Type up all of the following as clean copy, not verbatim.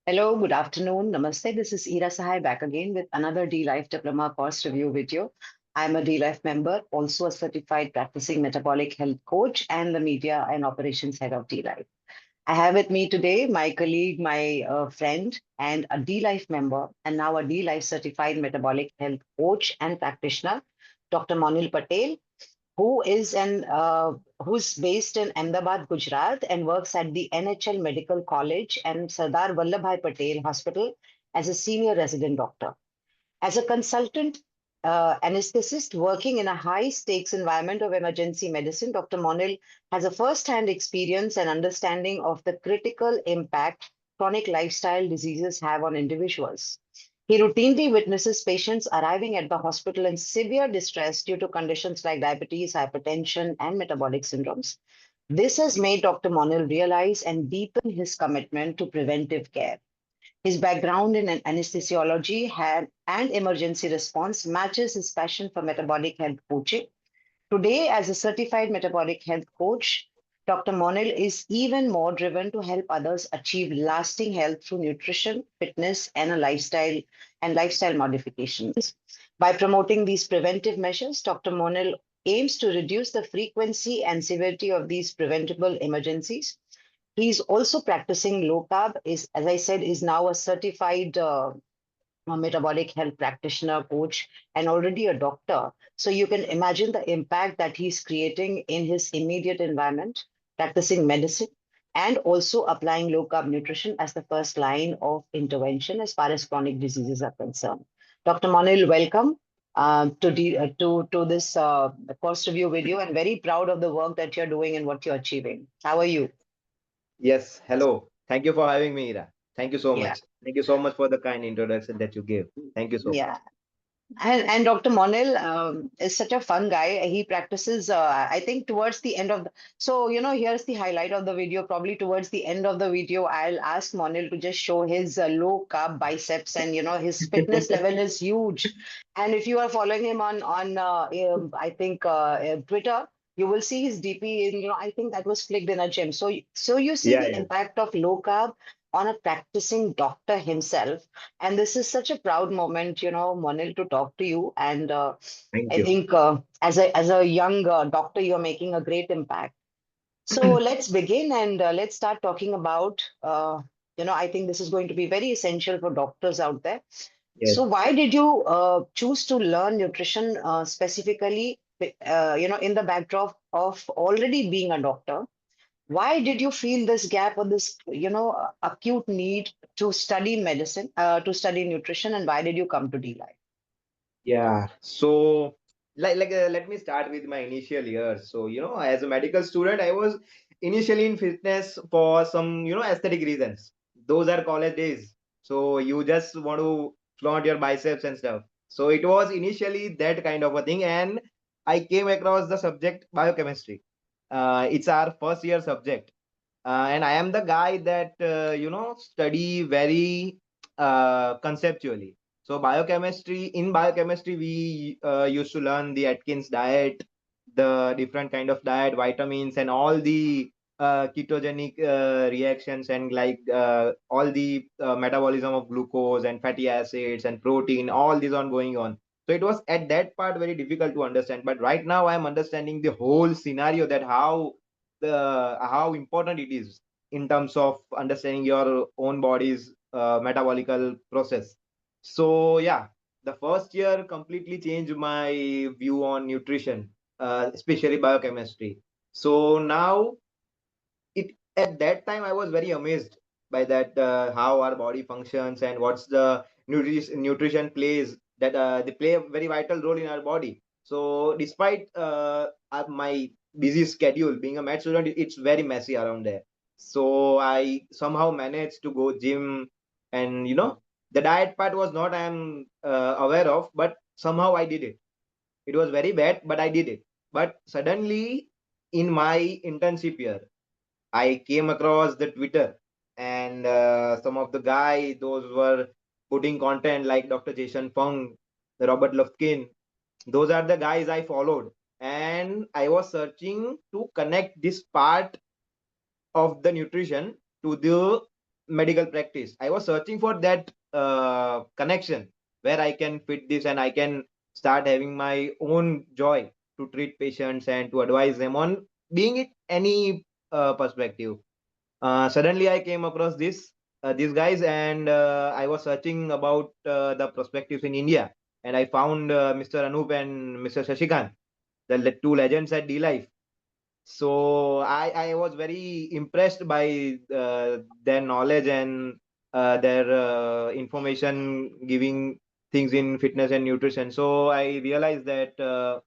Hello, good afternoon. Namaste. This is Ira Sahai back again with another D-Life Diploma course review video. I'm a D-Life member, also a certified practicing metabolic health coach and the media and operations head of D-Life. I have with me today my colleague, my friend, and a D-Life member, and now a D-Life certified metabolic health coach and practitioner, Dr. Maunil Patel, who's based in Ahmedabad, Gujarat, and works at the NHL Medical College and Sardar Vallabhbhai Patel Hospital as a senior resident doctor. As a consultant anesthetist working in a high stakes environment of emergency medicine, Dr. Monil has a first hand experience and understanding of the critical impact chronic lifestyle diseases have on individuals. He routinely witnesses patients arriving at the hospital in severe distress due to conditions like diabetes, hypertension, and metabolic syndromes. This has made Dr. Monil realize and deepen his commitment to preventive care. His background in anesthesiology and emergency response matches his passion for metabolic health coaching. Today, as a certified metabolic health coach, Dr. Monil is even more driven to help others achieve lasting health through nutrition, fitness, and lifestyle modifications. By promoting these preventive measures, Dr. Monil aims to reduce the frequency and severity of these preventable emergencies. He's also practicing low carb, is, as I said, is now a certified metabolic health practitioner, coach, and already a doctor. So you can imagine the impact that he's creating in his immediate environment, practicing medicine, and also applying low carb nutrition as the first line of intervention as far as chronic diseases are concerned. Dr. Monil, welcome to this course review video, and very proud of the work that you're doing and what you're achieving. How are you? Yes, hello. Thank you for having me, Ira. Thank you so Yeah. much. Thank you so much for the kind introduction that you gave. Thank you so much. Yeah. And Dr. Monil is such a fun guy. He practices, I think, towards the end of the. So, here's the highlight of the video. Probably towards the end of the video, I'll ask Monil to just show his low carb biceps, and his fitness level is huge. And if you are following him on I think Twitter, you will see his DP. I think that was flicked in a gym. So you see Yeah, the yeah. impact of low carb on a practicing doctor himself, and this is such a proud moment, Monil, to talk to you. And Thank I you. think as a young doctor, you're making a great impact. So let's begin and let's start talking about, I think this is going to be very essential for doctors out there. Yes. So why did you choose to learn nutrition specifically, in the backdrop of already being a doctor? Why did you feel this gap or this, acute need to study medicine, to study nutrition, and why did you come to D-Life? Yeah. So, let me start with my initial years. So, as a medical student, I was initially in fitness for some, aesthetic reasons. Those are college days. So, you just want to flaunt your biceps and stuff. So, it was initially that kind of a thing. And I came across the subject biochemistry. It's our first year subject. And I am the guy that, study very conceptually. So in biochemistry, we used to learn the Atkins diet, the different kind of diet, vitamins, and all the ketogenic reactions, and all the metabolism of glucose and fatty acids and protein, all these on going on. So it was at that part very difficult to understand. But right now I am understanding the whole scenario, that how important it is in terms of understanding your own body's metabolical process. So yeah, the first year completely changed my view on nutrition, especially biochemistry. So now, it at that time I was very amazed by that, how our body functions and what's the nutrition plays, that they play a very vital role in our body. So despite my busy schedule, being a med student, it's very messy around there. So I somehow managed to go gym, and the diet part was not I'm aware of, but somehow I did it. It was very bad, but I did it. But suddenly, in my internship year, I came across the Twitter, and some of the guy, those were putting content like Dr. Jason Fung, the Robert Lufkin. Those are the guys I followed, and I was searching to connect this part of the nutrition to the medical practice. I was searching for that connection where I can fit this and I can start having my own joy to treat patients and to advise them on being it any perspective. Suddenly, I came across these guys, and I was searching about the perspectives in India, and I found Mr. Anup and Mr. Shashikant, the two legends at D Life. So I was very impressed by their knowledge and their information giving things in fitness and nutrition. So I realized that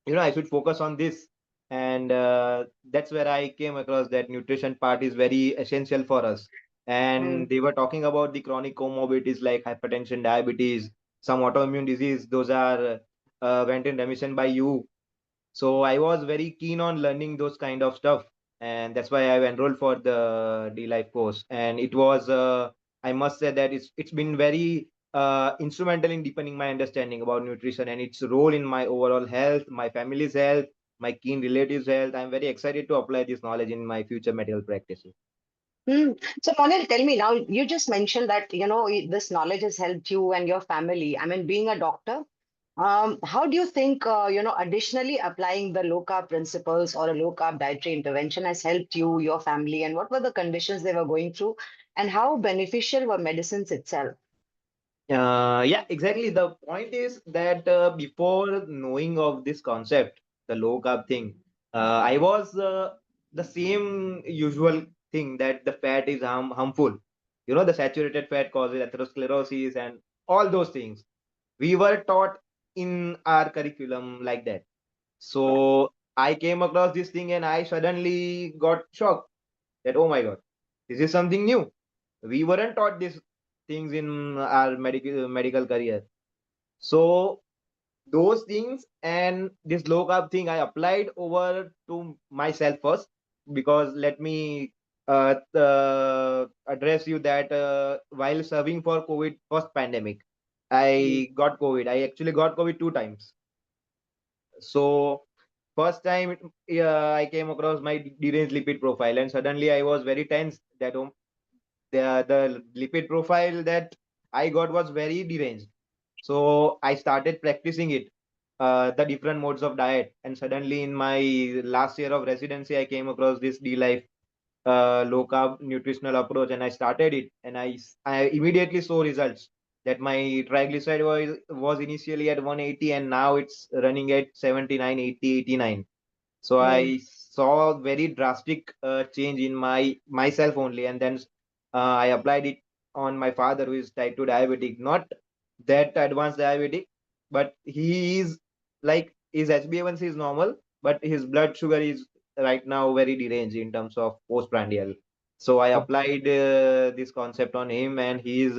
I should focus on this, and that's where I came across that nutrition part is very essential for us. And Mm. they were talking about the chronic comorbidities like hypertension, diabetes, some autoimmune disease. Those are went in remission by you. So I was very keen on learning those kind of stuff, and that's why I've enrolled for the D Life course. And it was, I must say that it's been very instrumental in deepening my understanding about nutrition and its role in my overall health, my family's health, my keen relatives' health. I'm very excited to apply this knowledge in my future medical practices. Hmm. So, Maunil, tell me now, you just mentioned that, this knowledge has helped you and your family. I mean, being a doctor, how do you think, additionally applying the low carb principles or a low carb dietary intervention has helped you, your family, and what were the conditions they were going through, and how beneficial were medicines itself? Yeah, exactly. The point is that before knowing of this concept, the low carb thing, I was the same usual thing that the fat is harmful. The saturated fat causes atherosclerosis and all those things. We were taught in our curriculum like that. So I came across this thing and I suddenly got shocked that, oh my God, this is something new. We weren't taught these things in our medical career. So those things and this low carb thing I applied over to myself first, because let me address you that while serving for COVID first pandemic, Mm. I got COVID. I actually got COVID two times. So first time I came across my deranged lipid profile, and suddenly I was very tense that the lipid profile that I got was very deranged. So I started practicing it, the different modes of diet, and suddenly in my last year of residency, I came across this D Life low carb nutritional approach, and I started it, and I immediately saw results. That my triglyceride was initially at 180, and now it's running at 79, 80, 89. So Mm. I saw very drastic change in myself only, and then I applied it on my father, who is type 2 diabetic, not that advanced diabetic, but he is like his HbA1c is normal, but his blood sugar is right now very deranged in terms of postprandial. So I applied this concept on him, and he is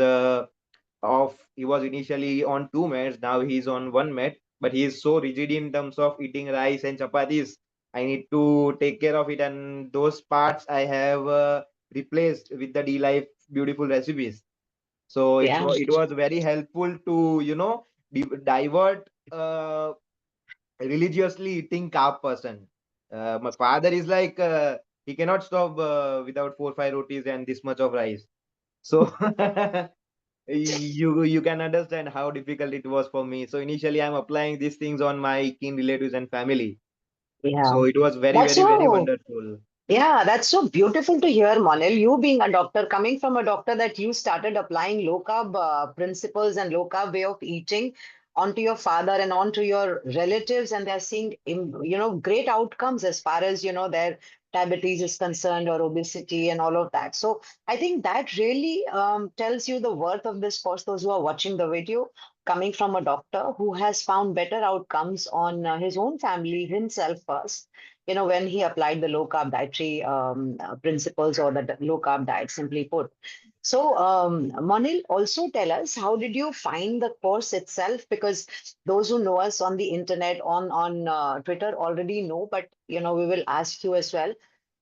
he was initially on two meds, now he's on one med, but he is so rigid in terms of eating rice and chapatis. I need to take care of it, and those parts I have replaced with the D Life beautiful recipes. So Yeah. it was very helpful to divert religiously eating carb person. My father is like he cannot stop without 4 5 rotis and this much of rice. So you can understand how difficult it was for me. So initially I'm applying these things on my kin relatives and family. Yeah. So it was very That's very very so. wonderful. Yeah, that's so beautiful to hear, Monil. You being a doctor, coming from a doctor, that you started applying low carb principles and low carb way of eating onto your father and onto your relatives, and they're seeing, great outcomes as far as, their diabetes is concerned or obesity and all of that. So I think that really tells you the worth of this course. Those who are watching the video, coming from a doctor who has found better outcomes on his own family, himself first, when he applied the low carb dietary principles or the low carb diet, simply put. So, Monil, also tell us, how did you find the course itself? Because those who know us on the internet, on Twitter, already know, but we will ask you as well.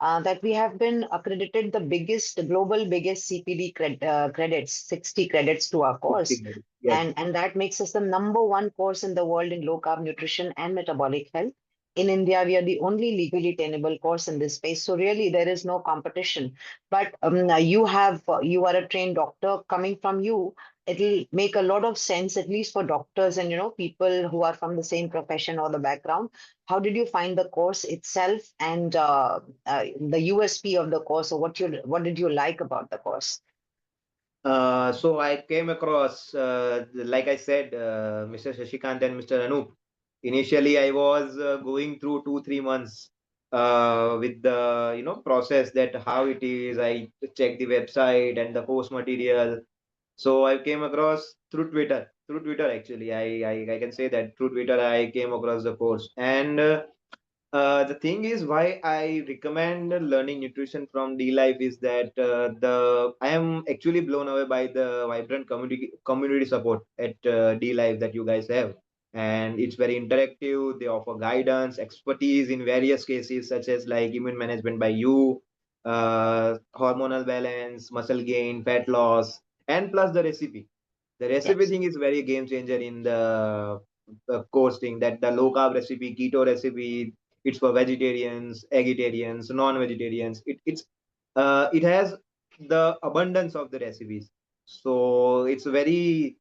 That we have been accredited the global biggest CPD credits, 60 credits to our course. Yes. And that makes us the number one course in the world in low carb nutrition and metabolic health. In India, we are the only legally tenable course in this space. So really, there is no competition. But you are a trained doctor. Coming from you, it'll make a lot of sense, at least for doctors and people who are from the same profession or the background. How did you find the course itself and the USP of the course, or what did you like about the course? So I came across, like I said, Mr. Shashikant and Mr. Anup. Initially, I was going through 2 3 months with the process that how it is. I checked the website and the course material. So I came across through Twitter. Through Twitter, actually, I can say that through Twitter I came across the course. And the thing is, why I recommend learning nutrition from D Life is that the I am actually blown away by the vibrant community support at D Life that you guys have, and it's very interactive. They offer guidance, expertise in various cases such as like immune management by you, hormonal balance, muscle gain, fat loss, and plus the recipe. The recipe Yes. thing is very game changer in the course thing, that the low carb recipe, keto recipe, it's for vegetarians, vegetarians, non-vegetarians. It has the abundance of the recipes. So it's very,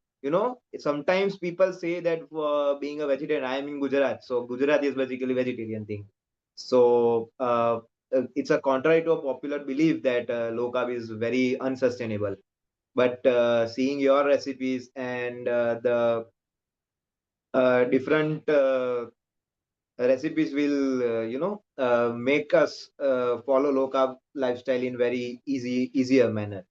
sometimes people say that for being a vegetarian, I am in Gujarat. So Gujarat is basically vegetarian thing. So it's a contrary to a popular belief that low carb is very unsustainable. But seeing your recipes and the different recipes will make us follow low carb lifestyle in very easier manner.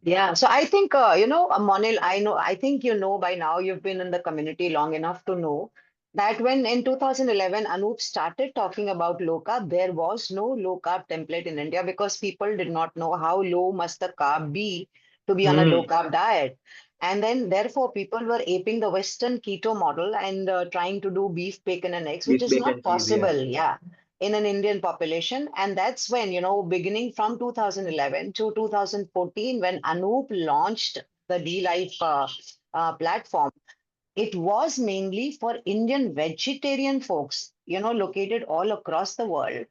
Yeah, so I think, Monil, I think by now, you've been in the community long enough to know that when in 2011, Anup started talking about low carb, there was no low carb template in India because people did not know how low must the carb be to be on a low Hmm. carb diet. And then, therefore, people were aping the Western keto model and trying to do beef, bacon, and eggs, which With is bacon not cheese, yeah. possible. Yeah, in an Indian population. And that's when, beginning from 2011 to 2014, when Anup launched the D Life platform, it was mainly for Indian vegetarian folks, located all across the world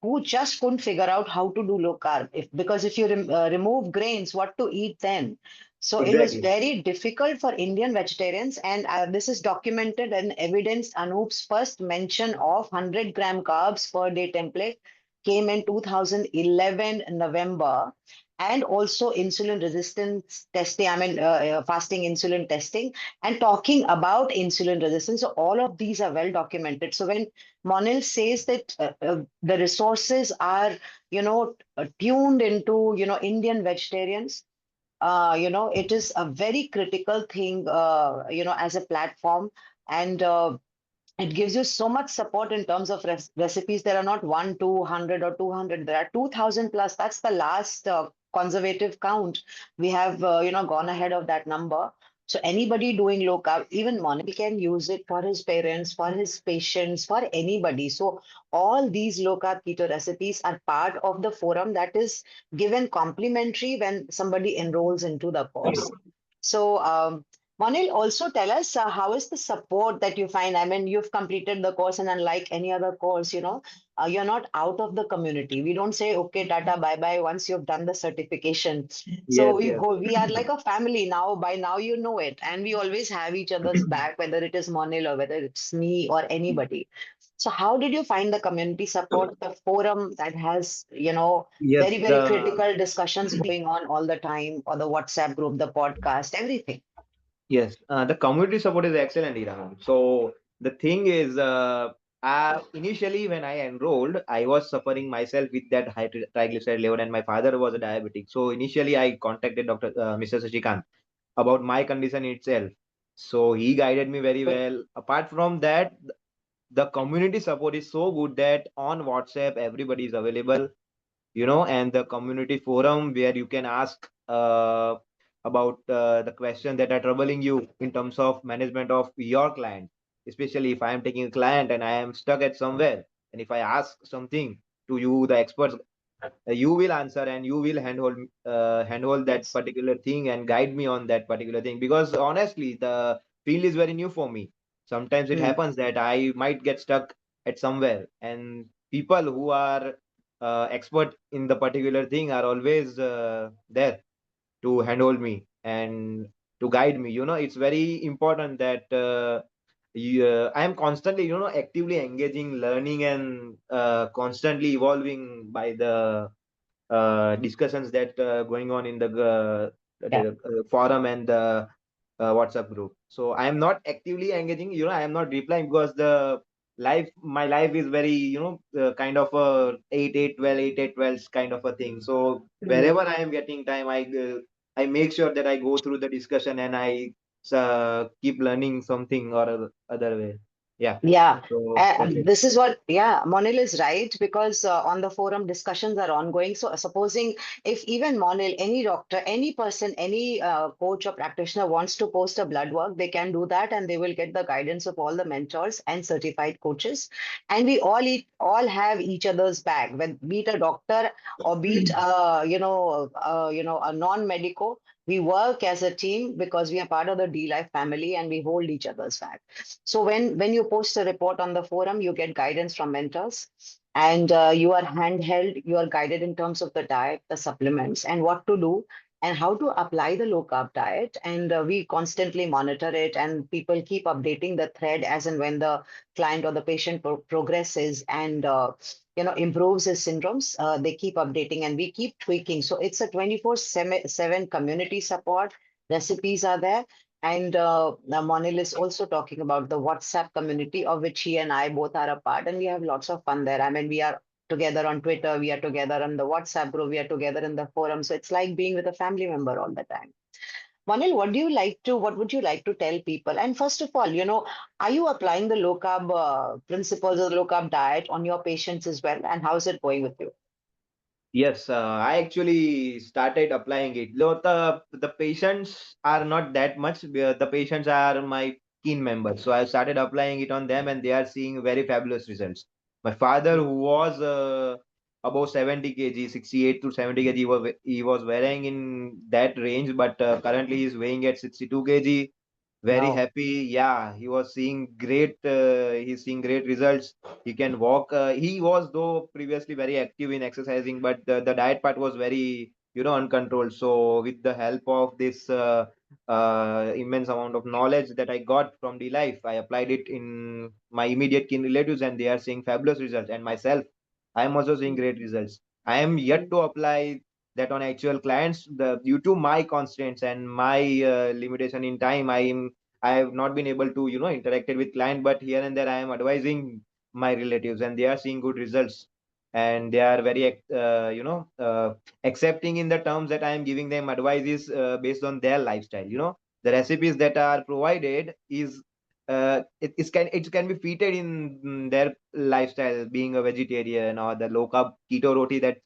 who just couldn't figure out how to do low carb. Because if you remove grains, what to eat then? So it was Exactly. very difficult for Indian vegetarians, and this is documented and evidenced. Anoop's first mention of 100-gram carbs per day template came in 2011 November, and also insulin resistance testing. I mean, fasting insulin testing, and talking about insulin resistance. So all of these are well documented. So when Monil says that the resources are, tuned into, Indian vegetarians. It is a very critical thing, as a platform, and it gives you so much support in terms of recipes. There are not 200 or 200. There are 2000 plus. That's the last conservative count. We have, gone ahead of that number. So anybody doing low carb, even Monil can use it for his parents, for his patients, for anybody. So all these low carb keto recipes are part of the forum that is given complimentary when somebody enrolls into the course. So, Monil, also tell us how is the support that you find? I mean, you've completed the course, and unlike any other course, you're not out of the community. We don't say, okay, Tata, bye bye, once you've done the certification. So Yes, yes. we are like a family now. By now, you know it. And we always have each other's back, whether it is Monil or whether it's me or anybody. So, how did you find the community support, the forum that has, Yes, very, very critical discussions going on all the time, or the WhatsApp group, the podcast, everything? the community support is excellent, Irahan. So the thing is, initially when I enrolled, I was suffering myself with that high triglyceride level, and my father was a diabetic. So initially, I contacted Dr. Mr. Sashikant about my condition itself. So he guided me very well. Apart from that, the community support is so good that on WhatsApp everybody is available, and the community forum where you can ask about the question that are troubling you in terms of management of your client. Especially if I am taking a client and I am stuck at somewhere, and if I ask something to you, the experts, you will answer and you will handhold that Yes. particular thing and guide me on that particular thing, because honestly the field is very new for me. Sometimes it Hmm. happens that I might get stuck at somewhere, and people who are expert in the particular thing are always there to handhold me and to guide me. It's very important that I am constantly, actively engaging, learning, and constantly evolving by the discussions that going on in Yeah. the forum and the WhatsApp group. So I am not actively engaging. I am not replying because my life is very, kind of a 8 8 12 8 8 12 kind of a thing. So Mhm. wherever I am getting time, I make sure that I go through the discussion and I keep learning something or other way. Yeah. Yeah, So that's it. this is what, yeah, Maunil is right because on the forum discussions are ongoing. So, supposing if even Maunil, any doctor, any person, any coach or practitioner wants to post a blood work, they can do that and they will get the guidance of all the mentors and certified coaches. And we all have each other's back, when be it a doctor or be it, a non-medico. We work as a team because we are part of the D Life family and we hold each other's back. So when you post a report on the forum, you get guidance from mentors, and you are handheld. You are guided in terms of the diet, the supplements, and what to do, and how to apply the low carb diet. And we constantly monitor it, and people keep updating the thread as and when the client or the patient progresses and improves his syndromes. They keep updating, and we keep tweaking. So it's a 24/7 community support. Recipes are there, and now Monil is also talking about the WhatsApp community of which he and I both are a part, and we have lots of fun there. I mean, we are together on Twitter, we are together on the WhatsApp group, we are together in the forum. So it's like being with a family member all the time. Monil, what would you like to tell people? And first of all, are you applying the low carb principles of the low carb diet on your patients as well? And how is it going with you? Yes, I actually started applying it. Though the patients are not that much. The patients are my keen members, so I started applying it on them, and they are seeing very fabulous results. My father, who was above 70 kg, 68 to 70 kg, he was weighing in that range, but currently he's weighing at 62 kg. Very Wow. happy. Yeah, he was seeing great. He's seeing great results. He can walk. He was though previously very active in exercising, but the diet part was very, uncontrolled. So with the help of this immense amount of knowledge that I got from the life, I applied it in my immediate kin relatives, and they are seeing fabulous results. And myself, I am also seeing great results. I am yet to apply that on actual clients. The due to my constraints and my limitation in time, I have not been able to, interacted with client, but here and there I am advising my relatives, and they are seeing good results, and they are very, accepting in the terms that I am giving them advices based on their lifestyle. The recipes that are provided is it can be fitted in their lifestyle, being a vegetarian or the low carb keto roti that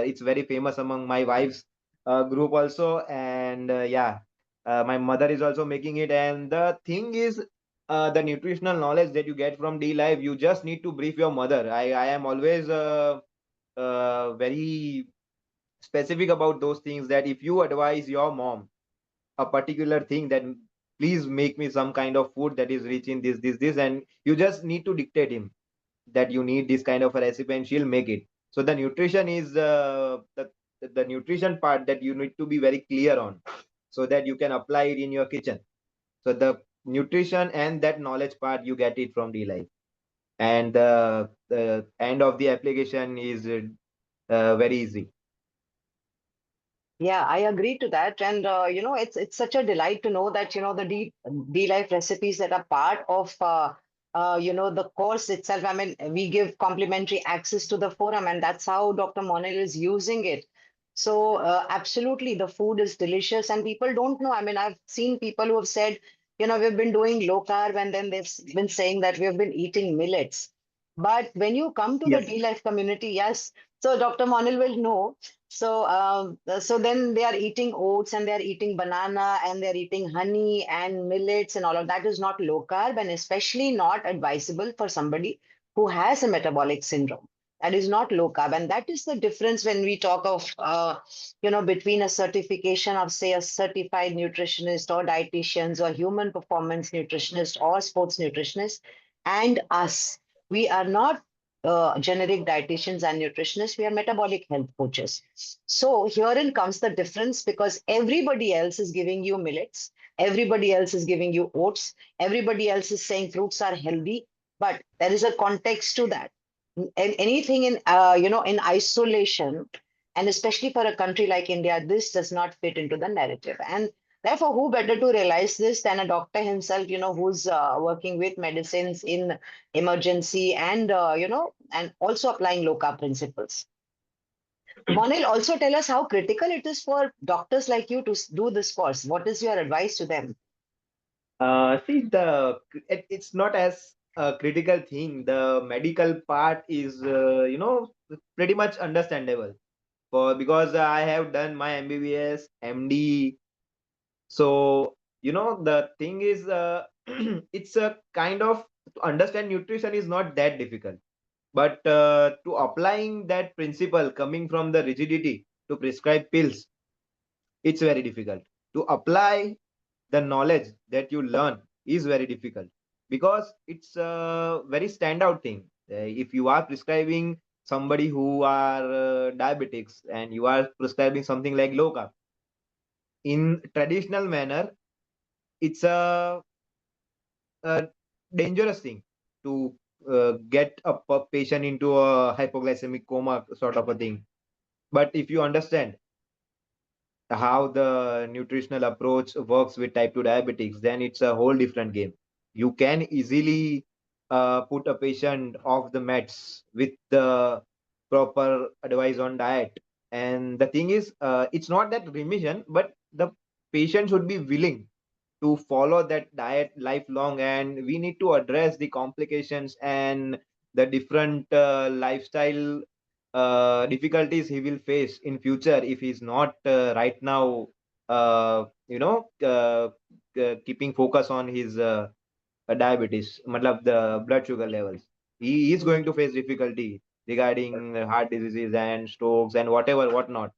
it's very famous among my wife's group also, and yeah, my mother is also making it. And the thing is, the nutritional knowledge that you get from D Live, you just need to brief your mother. I am always very specific about those things, that if you advise your mom a particular thing, then please make me some kind of food that is rich in this, and you just need to dictate him that you need this kind of a recipe, and she'll make it. So the nutrition is the nutrition part that you need to be very clear on, so that you can apply it in your kitchen. So the nutrition and that knowledge part, you get it from D Life, and the end of the application is very easy. Yeah, I agree to that. And it's such a delight to know that the D Life recipes that are part of the course itself. I mean, we give complimentary access to the forum, and that's how Dr. Monil is using it. So absolutely, the food is delicious, and people don't know. I mean, I've seen people who have said, we've been doing low carb, and then they've been saying that we have been eating millets. But when you come to the Yes. D Life community, yes. So Dr. Monil will know. So then they are eating oats and they are eating banana and they're eating honey and millets and all of that is not low carb and especially not advisable for somebody who has a metabolic syndrome. That is not low carb, and that is the difference when we talk of between a certification of say a certified nutritionist or dietitians or human performance nutritionist or sports nutritionist and us. We are not generic dietitians and nutritionists. We are metabolic health coaches. So herein comes the difference, because everybody else is giving you millets, everybody else is giving you oats, everybody else is saying fruits are healthy, but there is a context to that. Anything in in isolation, and especially for a country like India, this does not fit into the narrative. And therefore, who better to realize this than a doctor himself, who's working with medicines in emergency, and and also applying low carb principles. Monil, also tell us how critical it is for doctors like you to do this course. What is your advice to them? See, it's not as a critical thing. The medical part is, pretty much understandable for because I have done my MBBS, MD. So, the thing is, it's a kind of to understand nutrition is not that difficult. But to applying that principle coming from the rigidity to prescribe pills, it's very difficult. To apply the knowledge that you learn is very difficult because it's a very standout thing. If you are prescribing somebody who are diabetics and you are prescribing something like low carb in traditional manner, it's a dangerous thing to get a patient into a hypoglycemic coma sort of a thing. But if you understand how the nutritional approach works with type 2 diabetics, then it's a whole different game. You can easily put a patient off the meds with the proper advice on diet. And the thing is, it's not that remission, but the patient should be willing to follow that diet lifelong, and we need to address the complications and the different lifestyle difficulties he will face in future if he's not right now keeping focus on his diabetes, matlab the blood sugar levels. He is going to face difficulty regarding heart diseases and strokes and whatever whatnot.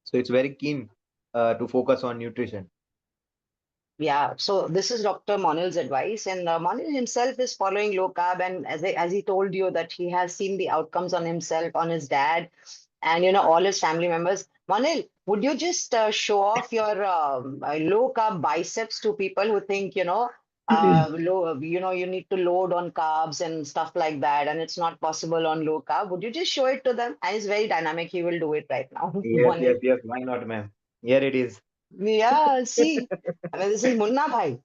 So it's very keen to focus on nutrition. Yeah, so this is Dr. Maunil's advice, and Maunil himself is following low carb, and as he told you that he has seen the outcomes on himself, on his dad, and all his family members. Maunil, would you just show off your low carb biceps to people who think low, you need to load on carbs and stuff like that, and it's not possible on low carb? Would you just show it to them? And he's very dynamic. He will do it right now, Yes, Maunil. yes, yes. Why not, ma'am? Here it is. Yeah, see, I mean, this is Munna Bhai.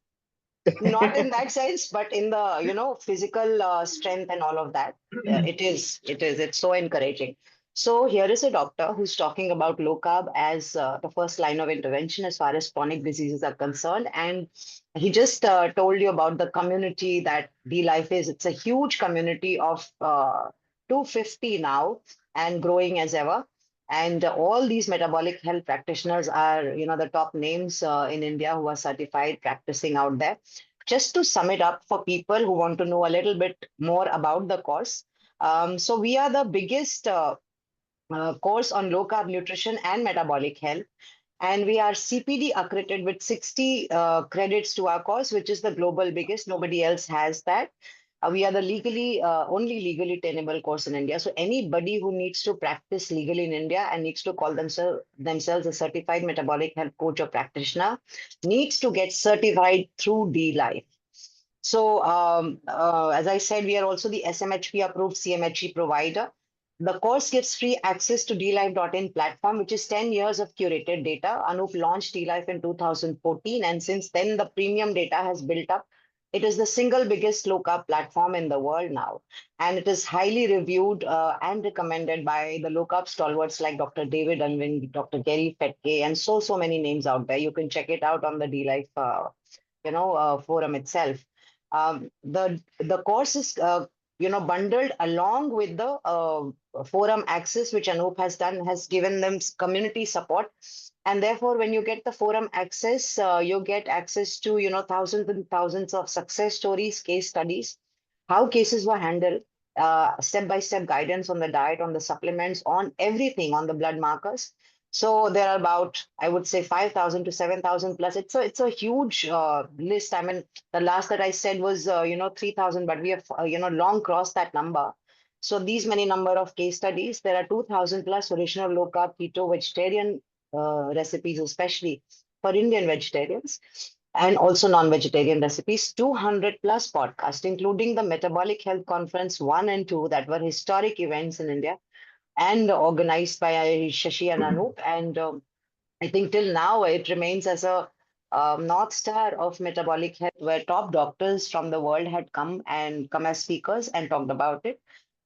Not in that sense, but in the physical strength and all of that. It's so encouraging. So here is a doctor who's talking about low carb as the first line of intervention as far as chronic diseases are concerned, and he just told you about the community that D Life is. It's a huge community of 250 now, and growing as ever. And all these metabolic health practitioners are, the top names in India who are certified practicing out there. Just to sum it up for people who want to know a little bit more about the course. So we are the biggest course on low carb nutrition and metabolic health. And we are CPD accredited with 60 credits to our course, which is the global biggest. Nobody else has that. We are the only legally tenable course in India. So anybody who needs to practice legally in India and needs to call themselves a certified metabolic health coach or practitioner needs to get certified through D-Life. So, as I said, we are also the SMHP approved CMHE provider. The course gives free access to dlife.in platform, which is 10 years of curated data. Anup launched DLife in 2014, and since then, the premium data has built up. It is the single biggest low carb platform in the world now, and it is highly reviewed and recommended by the low carb stalwarts like Dr. David Unwin, Dr. Gary Fetke, and so many names out there. You can check it out on the DLife forum itself. The course is bundled along with the forum access, which Anup has done, has given them community support. And therefore, when you get the forum access, you get access to thousands and thousands of success stories, case studies, how cases were handled, step by step guidance on the diet, on the supplements, on everything, on the blood markers. So there are about, I would say, 5,000 to 7,000 plus. It's a huge list. I mean, the last that I said was 3,000, but we have long crossed that number. So these many number of case studies. There are 2,000 plus original low carb keto vegetarian recipes, especially for Indian vegetarians, and also non-vegetarian recipes. 200 plus podcasts, including the Metabolic Health Conference 1 and 2 that were historic events in India and organized by Shashi and Anup. And I think till now it remains as a north star of metabolic health, where top doctors from the world had come as speakers and talked about it.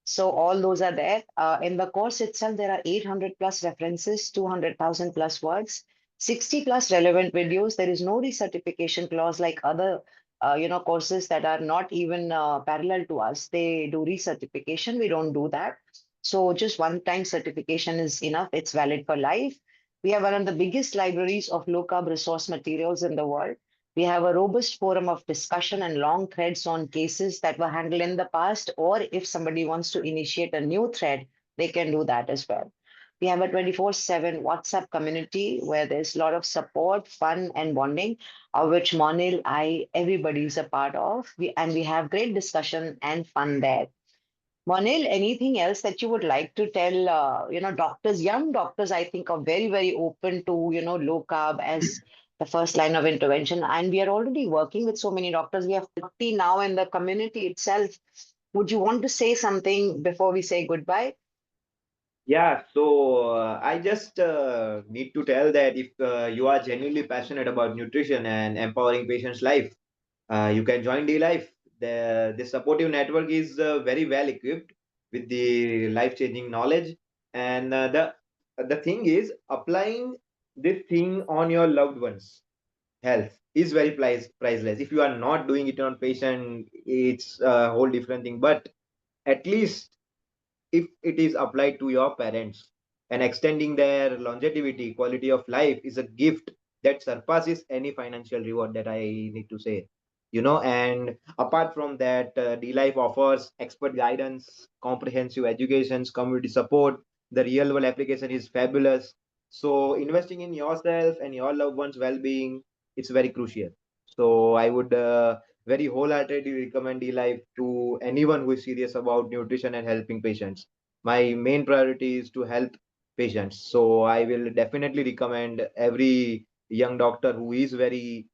So all those are there. In the course itself, there are 800 plus references, 200,000 plus words, 60 plus relevant videos. There is no recertification clause like other courses that are not even parallel to us. They do recertification. We don't do that. So just one time certification is enough. It's valid for life. We have one of the biggest libraries of low carb resource materials in the world. We have a robust forum of discussion and long threads on cases that were handled in the past, or if somebody wants to initiate a new thread, they can do that as well. We have a 24/7 WhatsApp community where there's a lot of support, fun, and bonding, of which Maunil, everybody is a part of. And we have great discussion and fun there. Maunil, anything else that you would like to tell, doctors, young doctors, I think are very, very open to, low carb as the first line of intervention. And we are already working with so many doctors. We have 40 now in the community itself. Would you want to say something before we say goodbye? Yeah, so I just need to tell that if you are genuinely passionate about nutrition and empowering patients' life, you can join D-Life. The supportive network is very well equipped with the life-changing knowledge, and the thing is applying this thing on your loved ones' health is very priceless. If you are not doing it on patient, it's a whole different thing. But at least if it is applied to your parents and extending their longevity, quality of life is a gift that surpasses any financial reward that I need to say. And apart from that, D-Life offers expert guidance, comprehensive educations, community support. The real world application is fabulous. So investing in yourself and your loved ones' well-being, it's very crucial. So I would very wholeheartedly recommend D-Life to anyone who is serious about nutrition and helping patients. My main priority is to help patients. So I will definitely recommend every young doctor who is very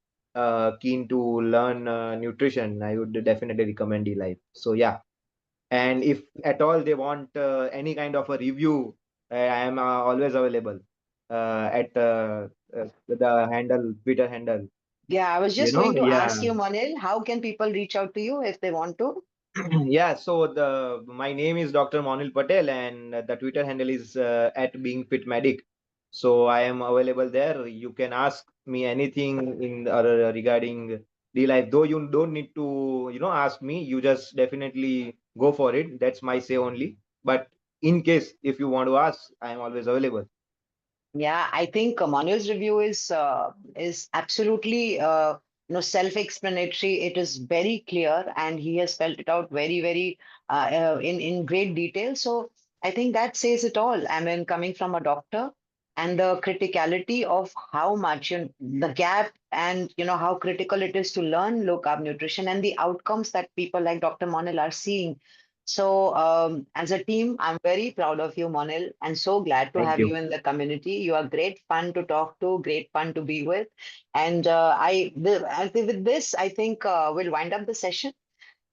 keen to learn nutrition. I would definitely recommend D-Life. So yeah, and if at all they want any kind of a review, I am always available at the handle, Twitter handle. Yeah, I was just going to Yeah. ask you, Maunil, how can people reach out to you if they want to? Yeah, so the my name is Dr. Maunil Patel, and the Twitter handle is at Being Fit Medic. So I am available there. You can ask me anything in regarding the life. Though you don't need to, ask me. You just definitely go for it. That's my say only. But in case if you want to ask, I am always available. Yeah, I think Manuel's review is absolutely self-explanatory. It is very clear, and he has spelled it out very, very in great detail. So I think that says it all. I mean, coming from a doctor, and the criticality of how much the gap, and how critical it is to learn low carb nutrition and the outcomes that people like Dr. Manuel are seeing. So, as a team, I'm very proud of you, Monil, and so glad to Thank have you. you in the community. You are great fun to talk to, great fun to be with. And I think with this, I think we'll wind up the session,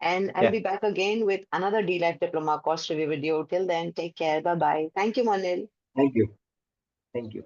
and I'll Yeah. be back again with another D-Life Diploma course review video. Till then, take care. Bye bye. Thank you, Monil. Thank you. Thank you.